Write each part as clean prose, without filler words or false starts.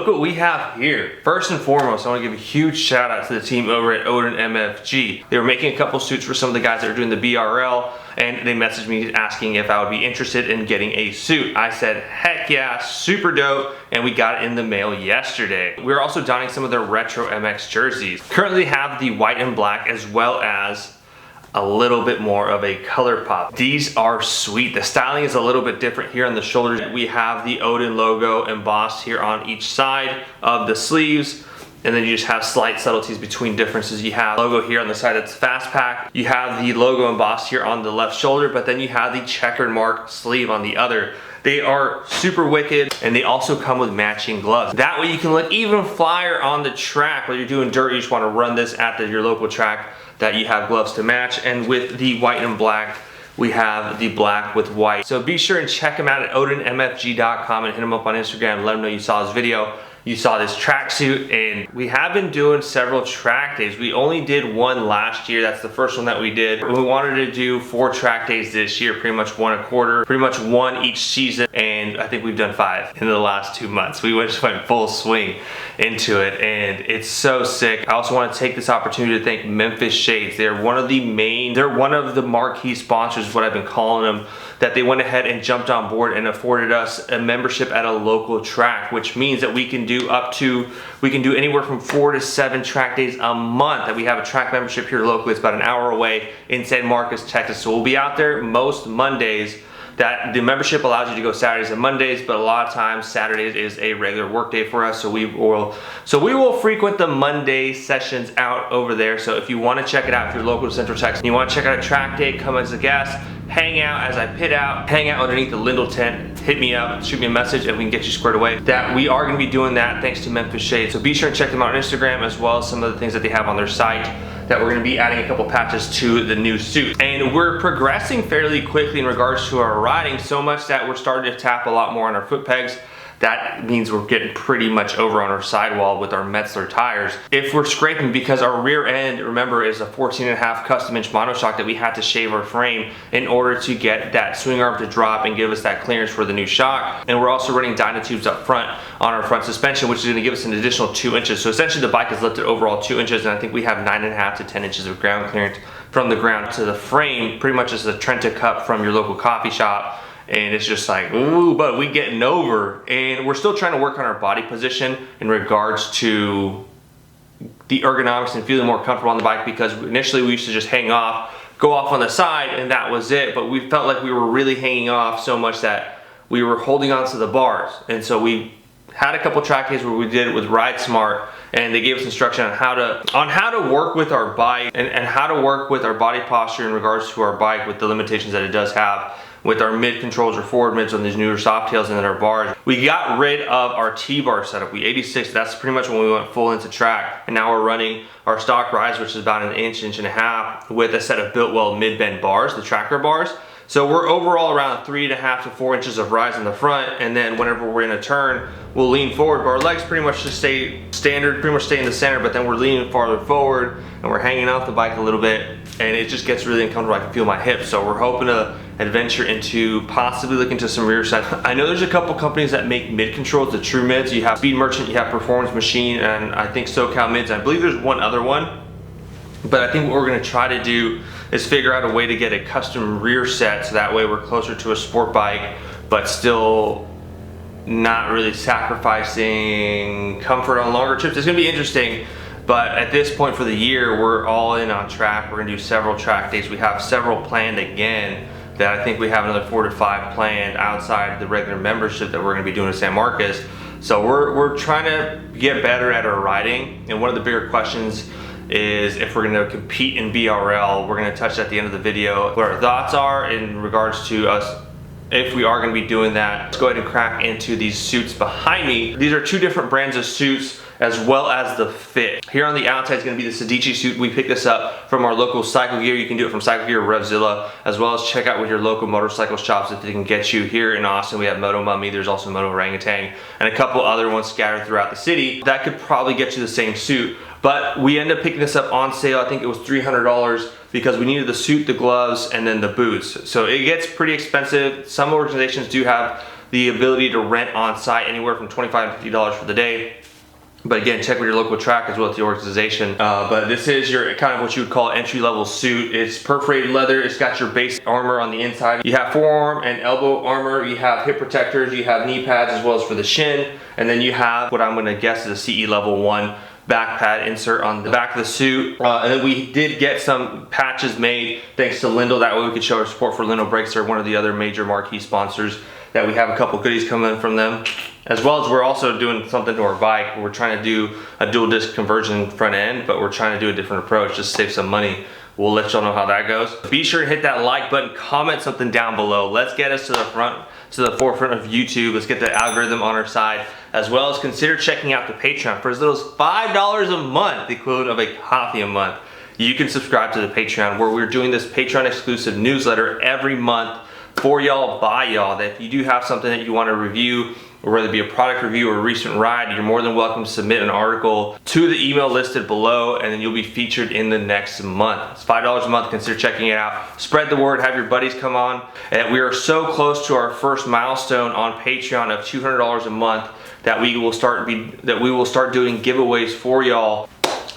what we have here. First and foremost, I want to give a huge shout out to the team over at OdinMFG. They were making a couple suits for some of the guys that are doing the BRL, and they messaged me asking if I would be interested in getting a suit. I said, heck yeah, super dope, and we got it in the mail yesterday. We're also donning some of their retro MX jerseys. Currently have the white and black as well as a little bit more of a color pop. These are sweet. The styling is a little bit different here on the shoulders. We have the Odin logo embossed here on each side of the sleeves, and then you just have slight subtleties between differences. You have logo here on the side that's fast pack. You have the logo embossed here on the left shoulder, but then you have the checkered mark sleeve on the other. They are super wicked, and they also come with matching gloves. That way you can look even flyer on the track. When you're doing dirt, you just want to run this at your local track, that you have gloves to match. And with the white and black, we have the black with white. So be sure and check them out at OdinMFG.com and hit them up on Instagram. Let them know you saw this video, you saw this tracksuit. And we have been doing several track days. We only did one last year. That's the first one that we did. We wanted to do 4 track days this year, pretty much 1 a quarter, pretty much 1 each season. And I think we've done 5 in the last 2 months. We just went full swing into it, and it's so sick. I also want to take this opportunity to thank Memphis Shades. They're one of the marquee sponsors, is what I've been calling them, that they went ahead and jumped on board and afforded us a membership at a local track, which means that we can do anywhere from 4 to 7 track days a month. That we have a track membership here locally. It's about an hour away in San Marcos, Texas. So we'll be out there most Mondays. That the membership allows you to go Saturdays and Mondays, but a lot of times Saturdays is a regular work day for us. So we will frequent the Monday sessions out over there. So if you want to check it out, if you're local to Central Texas and you want to check out a track day, come as a guest, hang out as I pit out, hang out underneath the Lindell tent, hit me up, shoot me a message, and we can get you squared away. That we are going to be doing that thanks to Memphis Shades. So be sure and check them out on Instagram, as well as some of the things that they have on their site, that we're going to be adding a couple patches to the new suit. And we're progressing fairly quickly in regards to our riding, so much that we're starting to tap a lot more on our foot pegs. That means we're getting pretty much over on our sidewall with our Metzler tires. If we're scraping, because our rear end, remember, is a 14.5 custom inch monoshock that we had to shave our frame in order to get that swing arm to drop and give us that clearance for the new shock. And we're also running dyno tubes up front on our front suspension, which is gonna give us an additional 2 inches. So essentially the bike is lifted overall 2 inches, and I think we have 9.5 to 10 inches of ground clearance from the ground to the frame, pretty much as a Trenta cup from your local coffee shop. And it's just like, ooh, but we getting over. And we're still trying to work on our body position in regards to the ergonomics and feeling more comfortable on the bike, because initially we used to just hang off, go off on the side, and that was it. But we felt like we were really hanging off so much that we were holding on to the bars. And so we had a couple track days where we did it with Ride Smart, and they gave us instruction on how to work with our bike and how to work with our body posture in regards to our bike, with the limitations that it does have with our mid controls or forward mids on these newer soft tails, and then our bars. We got rid of our T-bar setup. We 86, that's pretty much when we went full into track, and now we're running our stock rise, which is about an inch and a half, with a set of Biltwell mid-bend bars, the tracker bars. So we're overall around 3.5 to 4 inches of rise in the front, and then whenever we're in a turn, we'll lean forward, but our legs pretty much just stay standard, pretty much stay in the center, but then we're leaning farther forward, and we're hanging off the bike a little bit, and it just gets really uncomfortable. I can feel my hips. So we're hoping to adventure into possibly looking to some rear side. I know there's a couple companies that make mid controls, the true mids. You have Speed Merchant, you have Performance Machine, and I think SoCal Mids. I believe there's one other one. But I think what we're gonna try to do is figure out a way to get a custom rear set, so that way we're closer to a sport bike, but still not really sacrificing comfort on longer trips. It's gonna be interesting, but at this point for the year, we're all in on track. We're gonna do several track days. We have several planned again, that I think we have another 4 to 5 planned outside the regular membership that we're gonna be doing in San Marcos. So we're trying to get better at our riding, and one of the bigger questions is if we're gonna compete in BRL. We're gonna touch at the end of the video what our thoughts are in regards to us if we are gonna be doing that. Let's go ahead and crack into these suits behind me. These are 2 different brands of suits, as well as the fit. Here on the outside is gonna be the Sedici suit. We picked this up from our local Cycle Gear. You can do it from Cycle Gear or Revzilla, as well as check out with your local motorcycle shops if they can get you. Here in Austin, we have Moto Mummy, there's also Moto Orangutan, and a couple other ones scattered throughout the city. That could probably get you the same suit, but we ended up picking this up on sale. I think it was $300 because we needed the suit, the gloves, and then the boots. So it gets pretty expensive. Some organizations do have the ability to rent on site anywhere from $25 to $50 for the day. But again, check with your local track as well as the organization. But this is your kind of what you would call entry-level suit. It's perforated leather. It's got your base armor on the inside. You have forearm and elbow armor. You have hip protectors. You have knee pads as well as for the shin. And then you have what I'm going to guess is a CE level 1 back pad insert on the back of the suit. And then we did get some patches made thanks to Lindell. That way we could show our support for Lindell Brakes. They're one of the other major marquee sponsors that we have a couple goodies coming in from them. As well as we're also doing something to our bike. We're trying to do a dual disc conversion front end, but we're trying to do a different approach just to save some money. We'll let y'all know how that goes. Be sure to hit that like button, comment something down below. Let's get us to the forefront of YouTube. Let's get the algorithm on our side, as well as consider checking out the Patreon. For as little as $5 a month, the equivalent of a coffee a month, you can subscribe to the Patreon, where we're doing this Patreon exclusive newsletter every month for y'all, by y'all, that if you do have something that you want to review, or whether it be a product review or a recent ride, you're more than welcome to submit an article to the email listed below, and then you'll be featured in the next month. It's $5 a month. Consider checking it out. Spread the word. Have your buddies come on. And we are so close to our first milestone on Patreon of $200 a month that we will start doing giveaways for y'all.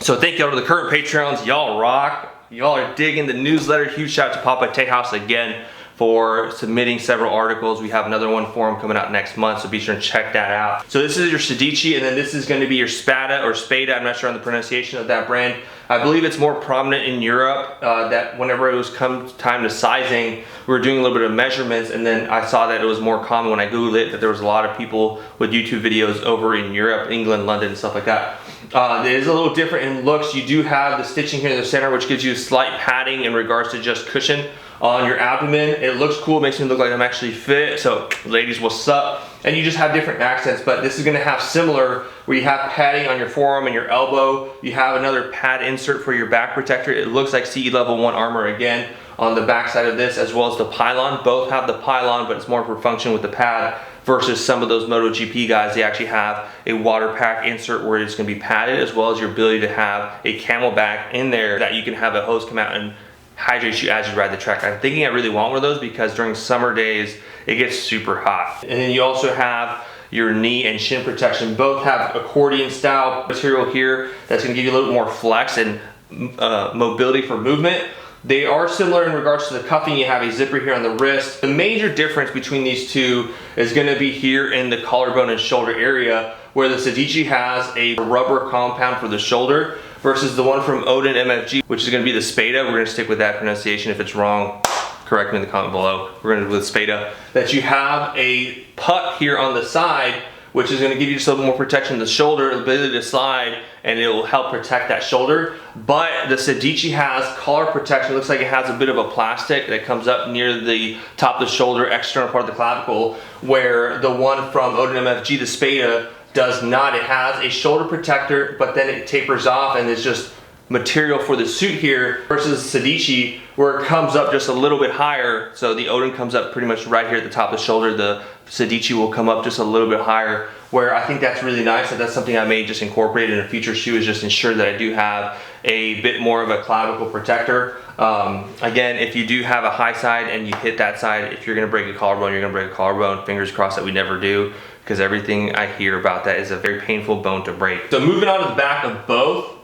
So thank y'all to the current Patreons. Y'all rock. Y'all are digging the newsletter. Huge shout out to Papa Tejas again for submitting several articles. We have another one for him coming out next month, so be sure and check that out. So this is your Sedici, and then this is going to be your Spada or Spada. I'm not sure on the pronunciation of that brand. I believe it's more prominent in Europe, that whenever it was time to sizing, we were doing a little bit of measurements, and then I saw that it was more common when I Googled it, that there was a lot of people with YouTube videos over in Europe, England, London, and stuff like that. It is a little different in looks. You do have the stitching here in the center, which gives you a slight padding in regards to just cushion on your abdomen. It looks cool, makes me look like I'm actually fit. So ladies, what's up? And you just have different accents, but this is gonna have similar, where you have padding on your forearm and your elbow. You have another pad insert for your back protector. It looks like CE level 1 armor again on the back side of this, as well as the pylon. Both have the pylon, but it's more for function with the pad, versus some of those MotoGP guys, they actually have a water pack insert where it's gonna be padded, as well as your ability to have a camelback in there that you can have a hose come out and hydrate you as you ride the track. I'm thinking I really want one of those because during summer days, it gets super hot. And then you also have your knee and shin protection. Both have accordion style material here that's gonna give you a little more flex and mobility for movement. They are similar in regards to the cuffing. You have a zipper here on the wrist. The major difference between these two is gonna be here in the collarbone and shoulder area, where the Sedici has a rubber compound for the shoulder versus the one from OdinMFG, which is gonna be the Spada. We're gonna stick with that pronunciation. If it's wrong, correct me in the comment below. We're gonna do with Spada. That you have a puck here on the side, which is gonna give you just a little more protection of the shoulder, ability to slide, and it will help protect that shoulder. But the Sedici has collar protection. It looks like it has a bit of a plastic that comes up near the top of the shoulder, external part of the clavicle, where the one from OdinMFG, the Spada, does not. It has a shoulder protector, but then it tapers off and it's just material for the suit here, versus Sedici, where it comes up just a little bit higher. So the Odin comes up pretty much right here at the top of the shoulder. The Sedici will come up just a little bit higher, where I think that's really nice. That's something I may just incorporate in a future shoe, is just ensure that I do have a bit more of a clavicle protector. Again, if you do have a high side and you hit that side, if you're gonna break a collarbone, you're gonna break a collarbone. Fingers crossed that we never do, because everything I hear about that is a very painful bone to break. So moving on to the back of both,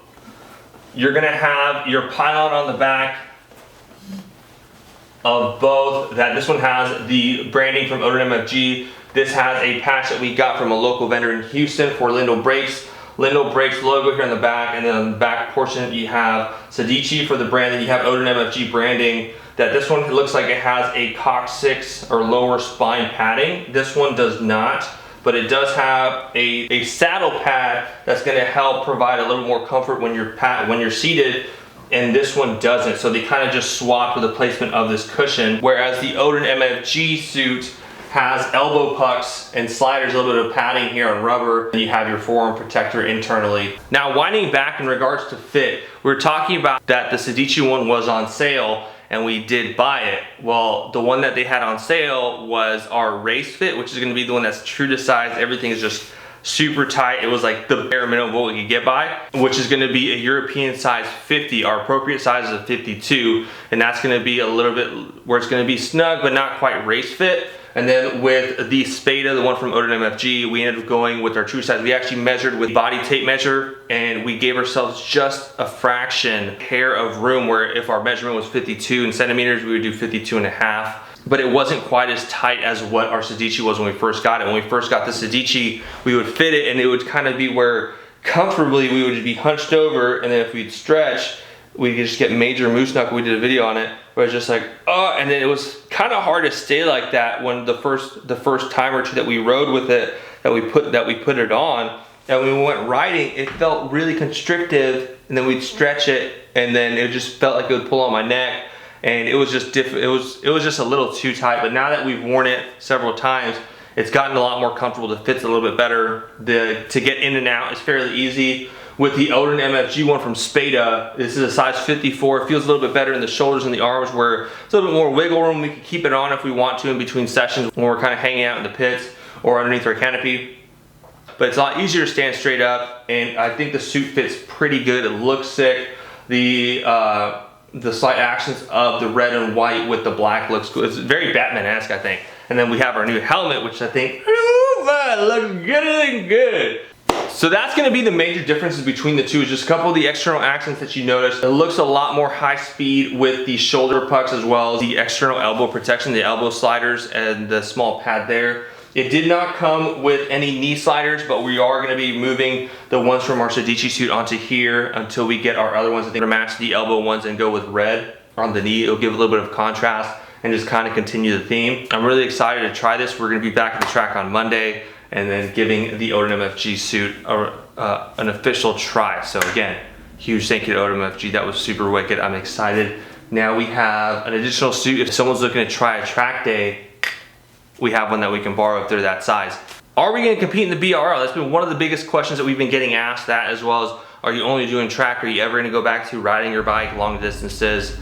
you're gonna have your pylon on the back of both. This one has the branding from OdinMFG. This has a patch that we got from a local vendor in Houston for Lindell Brakes. Lindell Brakes logo here on the back, and then on the back portion you have Sedici for the brand, and you have OdinMFG branding. That this one looks like it has a coccyx or lower spine padding. This one does not, but it does have a saddle pad that's gonna help provide a little more comfort when you're seated, and this one doesn't. So they kind of just swapped with the placement of this cushion, whereas the OdinMFG suit has elbow pucks and sliders, a little bit of padding here on rubber, and you have your forearm protector internally. Now, winding back in regards to fit, we're talking about that the Sedici one was on sale and we did buy it. Well, the one that they had on sale was our race fit, which is gonna be the one that's true to size. Everything is just super tight. It was like the bare minimum what we could get by, which is gonna be a European size 50. Our appropriate size is a 52, and that's gonna be a little bit where it's gonna be snug, but not quite race fit. And then with the Spada, the one from OdinMFG, we ended up going with our true size. We actually measured with body tape measure, and we gave ourselves just a fraction hair of room, where if our measurement was 52 in centimeters, we would do 52 and a half. But it wasn't quite as tight as what our Sedici was when we first got it. When we first got the Sedici, we would fit it, and it would kind of be where comfortably we would just be hunched over, and then if we'd stretch, we could just get major moose knuckle. We did a video on it where it's just like, oh, and then it was kind of hard to stay like that when the first time or two that we rode with it, that we put it on, and when we went riding, it felt really constrictive, and then we'd stretch it, and then it just felt like it would pull on my neck, and it was just it was just a little too tight. But now that we've worn it several times, it's gotten a lot more comfortable. The fit's a little bit better. To get in and out is fairly easy. With the OdinMFG one from Spada, this is a size 54. It feels a little bit better in the shoulders and the arms, where it's a little bit more wiggle room. We can keep it on if we want to in between sessions when we're kind of hanging out in the pits or underneath our canopy. But it's a lot easier to stand straight up, and I think the suit fits pretty good. It looks sick. The slight accents of the red and white with the black looks cool. It's very Batman-esque, I think. And then we have our new helmet, which I think looks good. So that's gonna be the major differences between the two, is just a couple of the external accents that you notice. It looks a lot more high speed with the shoulder pucks, as well as the external elbow protection, the elbow sliders and the small pad there. It did not come with any knee sliders, but we are gonna be moving the ones from our Sedici suit onto here until we get our other ones. I think we're gonna match the elbow ones and go with red on the knee. It'll give a little bit of contrast and just kind of continue the theme. I'm really excited to try this. We're gonna be back at the track on Monday, and then giving the OdinMFG suit an official try. So again, huge thank you to OdinMFG. That was super wicked. I'm excited. Now we have an additional suit. If someone's looking to try a track day, we have one that we can borrow if they're that size. Are we gonna compete in the BRL? That's been one of the biggest questions that we've been getting asked, that as well as, are you only doing track? Are you ever gonna go back to riding your bike long distances?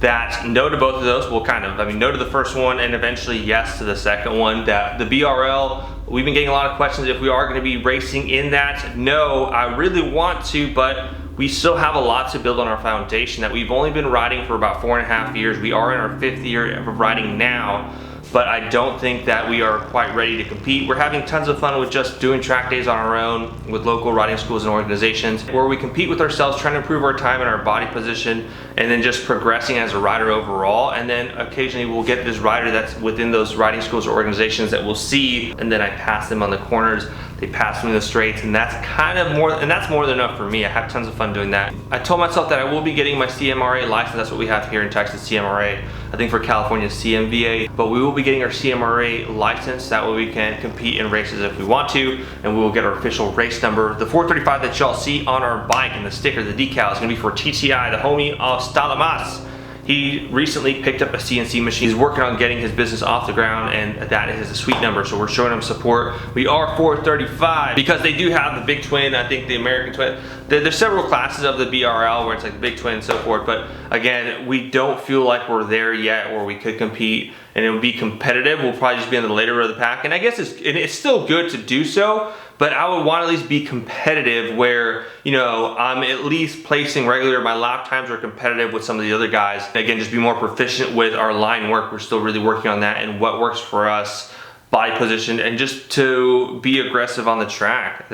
That no to both of those. Well, kind of, I mean, no to the first one, and eventually yes to the second one. That the BRL, we've been getting a lot of questions if we are gonna be racing in that. No, I really want to, but we still have a lot to build on our foundation. That we've only been riding for about 4.5 years. We are in our 5th year of riding now, but I don't think that we are quite ready to compete. We're having tons of fun with just doing track days on our own with local riding schools and organizations, where we compete with ourselves, trying to improve our time and our body position, and then just progressing as a rider overall. And then occasionally we'll get this rider that's within those riding schools or organizations that we'll see, and then I pass them on the corners, they pass me in the straights, and that's kind of more, and that's more than enough for me. I have tons of fun doing that. I told myself that I will be getting my CMRA license. That's what we have here in Texas, CMRA. I think for California, CMVA, but we will be getting our CMRA license. That way we can compete in races if we want to, and we will get our official race number. The 435 that y'all see on our bike and the sticker, the decal, is gonna be for TTI, the homie of Stalamas. He recently picked up a CNC machine. He's working on getting his business off the ground, and that is a sweet number, so we're showing him support. We are 435 because they do have the big twin, I think the American twin. There's several classes of the BRL where it's like the big twin and so forth, but again, we don't feel like we're there yet where we could compete and it would be competitive. We'll probably just be in the later of the pack, and I guess it's still good to do so, but I would want to at least be competitive where, you know, I'm at least placing regular, my lap times are competitive with some of the other guys. Again, just be more proficient with our line work. We're still really working on that and what works for us, body position, and just to be aggressive on the track.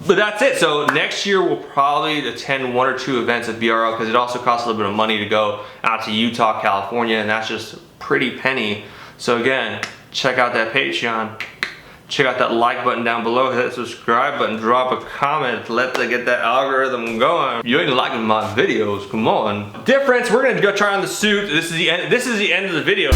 But that's it. So next year we'll probably attend 1 or 2 events at BRL, because it also costs a little bit of money to go out to Utah, California, and that's just pretty penny. So again, check out that Patreon. Check out that like button down below, hit that subscribe button, drop a comment, let's get that algorithm going. You ain't liking my videos, come on. Difference, we're gonna go try on the suit. This is the end of the video.